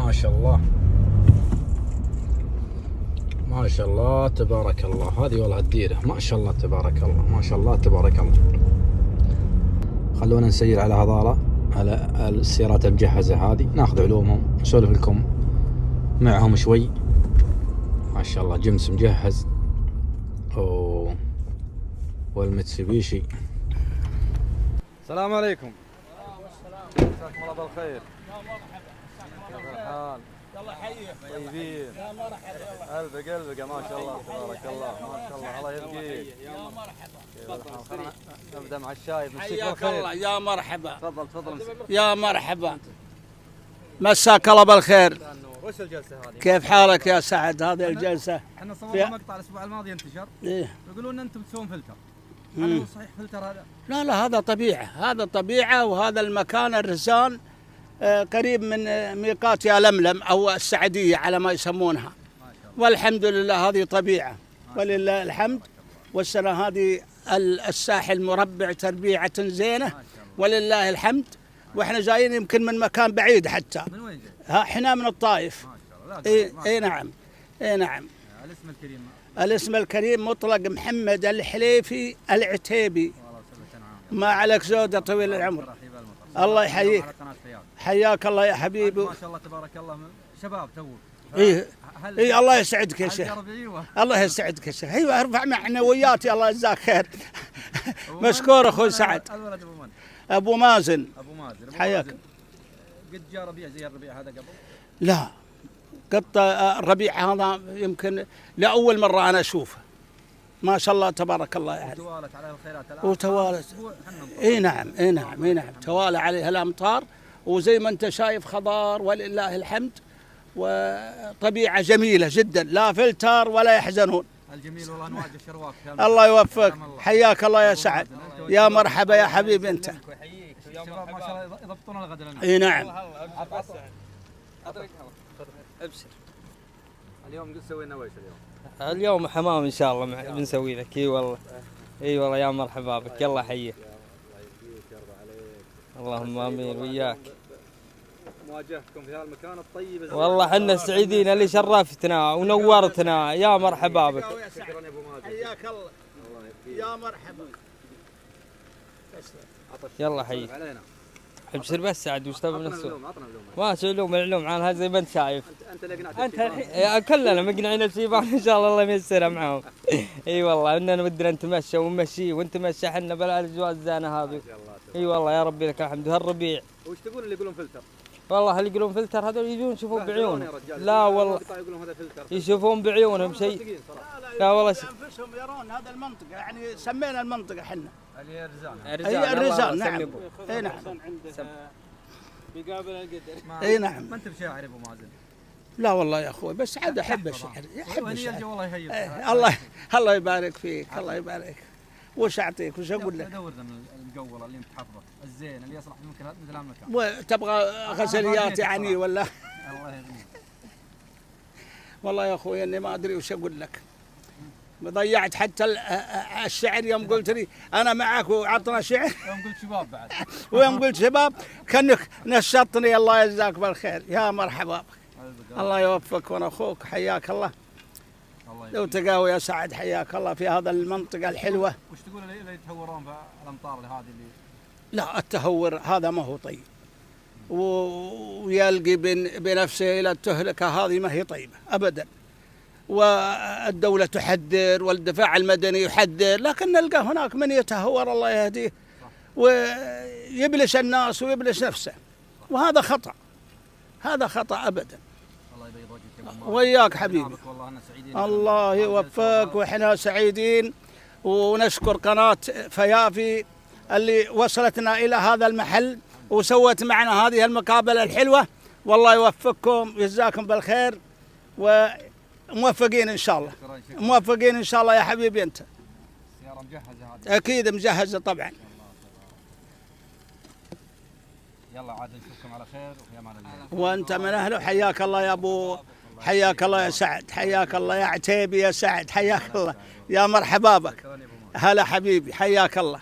ما شاء الله ما شاء الله تبارك الله. هذه والله الديرة ما شاء الله تبارك الله ما شاء الله تبارك الله. خلونا نسير على هذالا، على السيارات المجهزة هذه، ناخذ علومهم نسولف لكم معهم شوي. ما شاء الله جمس مجهز والمتسوبيشي. السلام عليكم. مساكم الله بالخير. يا مرحبا. كيف الحال؟ الله يحييك. طيبين. يا مرحبا. قلبك ما شاء الله تبارك الله ما شاء الله. الله يبقيك. يا مرحبا. كيف الحال؟ نبدا مع الشاي. حياك الله. يا مرحبا. تفضل. يا مرحبا. مساك الله بالخير. وش الجلسة هذه؟ كيف حالك يا سعد؟ هذه الجلسة احنا صورنا مقطع الاسبوع الماضي انتشر. إيه؟ يقولون انتم تسوون فلتر. هل هو صحيح فلتر هذا؟ لا هذا طبيعة، هذا طبيعة. وهذا المكان الرزان قريب من ميقات يا لملم أو السعدية على ما يسمونها. والحمد لله هذه طبيعة ولله الحمد. والسنة هذه الساحل مربع تربيعة زينة ولله الحمد. واحنا جايين يمكن من مكان بعيد حتى. من وين جاي؟ احنا من الطائف. ما شاء الله. اي نعم. الاسم الكريم. الاسم الكريم مطلق محمد الحليفي العتيبي. ما عليك زودة طويل العمر. الله يحييك. حياك الله يا حبيبي. ما شاء الله تبارك الله شباب تو. اي الله يسعدك يا شيخ. الله يسعدك يا شيخ. ايوه ارفع معنوياتي الله يجزاك خير. مشكور اخوي سعد. الولد ابو مازن. حياك. قد جاء ربيع زي الربيع هذا قبل؟ لا قط الربيع هذا يمكن لأول مرة أنا أشوفه. ما شاء الله تبارك الله يعني. وتوالت عليه الخيرات. وتوالت. اي نعم. توالى عليها الأمطار وزي ما أنت شايف خضار ولله الحمد. وطبيعة جميلة جدا لا فلتر ولا يحزنون. الجميل والله نواجه الشرواك. الله يوفقك. حياك الله يا سعد. يا مرحبا يا حبيبي أنت. الشباب ما شاء الله يضبطون الغد لنا. اي نعم. ابشر. اليوم قد سوينا ويش اليوم؟ اليوم حمام ان شاء الله بنسوي لك. اي والله يا مرحبا بك. يلا حيك. اللهم امين وياك. مواجهتكم في هذا المكان الطيب. والله حنا سعيدين اللي شرفتنا ونورتنا. يا مرحبا بك. شكرا يا ابو ماجد. حياك الله. يا مرحبا. يلا حيك. ابشر بس سعد وش تبي من السوق؟ ما علوم. العلوم عنها زي ما انت شايف. انت اللي قنعت. انت الحين كلنا مقنعين بسيبان ان شاء الله يمسرها معاهم. اي والله اننا ودنا نتمشى ونمشي ونتمشى احنا بالاجواء الزانه هذه. اي والله يا ربي لك الحمد. هالربيع وش تقول اللي يقولون فلتر؟ والله اللي يقولون فلتر هذول يجون يشوفون بعيونهم. لا والله يشوفون بعيونهم شيء. لا والله انفسهم يرون هذا المنطقه يعني سمينا المنطقه احنا. هي الرزان نعم. اي نعم. بيقابل القدر. اي نعم. ما انت بشاعر يا ابو مازن؟ لا والله يا اخوي بس عاد احب الشعر. احب الشعر. الله يهيئك. الله يبارك فيك. الله يبارك. وش اعطيك وش اقول لك؟ دور من المقوله اللي انت حافظه الزين اللي يصلح مثل هالمكان. وتبغى غزليات يعني ولا؟ الله يغنيك. والله يا اخوي اني ما ادري وش اقول لك. ضيعت حتى الشعر يوم قلت لي انا معك وعطنا شعر. يوم قلت شباب بعد. ويوم قلت شباب كانك نشطني. الله يجزاك بالخير. يا مرحبا بك. الله يوفقك وانا اخوك. حياك الله. لو تقاوي يا سعد حياك الله في هذا المنطقة الحلوة. وش تقول اللي يتهورون في الأمطار هذه اللي؟ لا التهور هذا ما هو طيب. ويلقي بنفسه إلى التهلكة هذه ما هي طيبة أبدا. والدولة تحذر والدفاع المدني يحذر لكن نلقى هناك من يتهور الله يهديه ويبلش الناس ويبلش نفسه وهذا خطأ. هذا خطأ أبدا. وياك حبيبي. الله يوفقك واحنا سعيدين ونشكر قناة فيافي اللي وصلتنا إلى هذا المحل وسوت معنا هذه المقابلة الحلوة. والله يوفقكم جزاكم بالخير وموفقين إن شاء الله. موفقين إن شاء الله يا حبيبي أنت. السيارة مجهزة هذه؟ أكيد مجهزة طبعا. يلا عاد نشوفكم على خير وفي أمان الله. وأنت من أهله. حياك الله يا أبو. حياك الله يا سعد. حياك الله يا عتيبي يا سعد. حياك الله. يا مرحبا بك. هلا حبيبي. حياك الله.